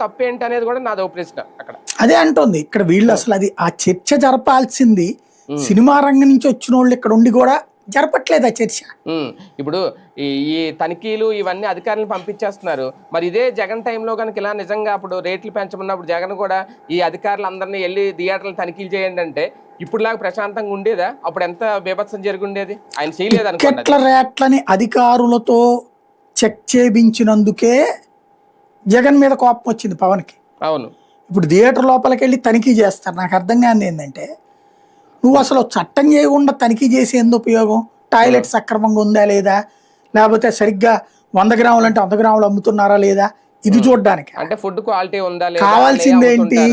తప్పేంటి అనేది కూడా నాదో ప్రశ్న అక్కడ. అదే అంటోంది ఇక్కడ వీళ్ళు అసలు అది ఆ చర్చ జరపాల్సింది సినిమా రంగం నుంచి వచ్చిన వాళ్ళు ఇక్కడ ఉండి కూడా జరపట్లేదు ఆ చర్చ. ఇప్పుడు ఈ తనిఖీలు ఇవన్నీ అధికారులను పంపించేస్తున్నారు. మరి ఇదే జగన్ టైంలో కనుక ఇలా నిజంగా అప్పుడు రేట్లు పెంచమన్నప్పుడు జగన్ కూడా ఈ అధికారులందరినీ వెళ్ళి థియేటర్లు తనిఖీలు చేయండి అంటే ఇప్పుడులాగా ప్రశాంతంగా ఉండేదా? అప్పుడు ఎంత బీభత్సం జరిగి ఉండేది? ఆయన చేయలేదు అనుకోండి. టికెట్ల రేట్లని అధికారులతో చెక్ చేయించినందుకే జగన్ మీద కోపం వచ్చింది పవన్కి. అవును. ఇప్పుడు థియేటర్ లోపలికి వెళ్ళి తనిఖీ చేస్తారు. నాకు అర్థం కాని ఏంటంటే నువ్వు అసలు చట్టం చేయకుండా తనిఖీ చేసి ఎందుకు ఉపయోగం? టాయిలెట్ సక్రమంగా ఉందా లేదా, లేకపోతే సరిగ్గా 100 గ్రాములు అంటే 100 గ్రాములు అమ్ముతున్నారా లేదా, ఇది చూడడానికి. అంటే ఫుడ్ క్వాలిటీ ఉందా లేదా, కావాల్సింది ఏంటి?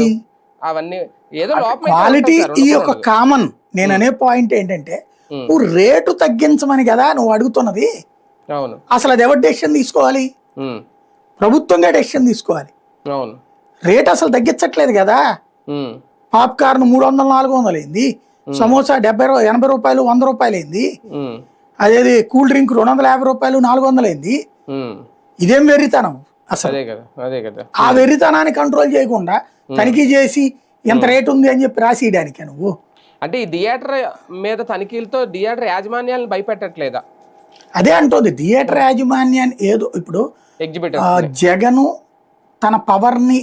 అవన్నీ ఏదో క్వాలిటీ ఈ ఒక కామన్. నేను అనే పాయింట్ ఏంటంటే నువ్వు రేటు తగ్గించమని కదా నువ్వు అడుగుతున్నది. అవును. అసలు అది ఎవరు డెసిషన్ తీసుకోవాలి? ప్రభుత్వంగా డెసిషన్ తీసుకోవాలి. అవును. రేట్ అసలు తగ్గించట్లేదు కదా. పాప్కార్న్ 300 400 అయింది, సమోసా 80 రూపాయలు 100 రూపాయలు అయింది, అదేది కూల్ డ్రింక్ 250 రూపాయలు 400 అయింది. ఇదేం వెర్రితనం అసలు. ఆ వెర్రితనాన్ని కంట్రోల్ చేయకుండా తనిఖీ చేసి ఎంత రేట్ ఉంది అని చెప్పి రాసియడానికి నువ్వు. అంటే ఈ థియేటర్ మీద తనిఖీలతో థియేటర్ యాజమాన్యాలను భయపెట్టట్లేదా? అదే అంటుంది థియేటర్ యాజమాన్యాన్ని. ఏదో ఇప్పుడు జగను తన పవర్ని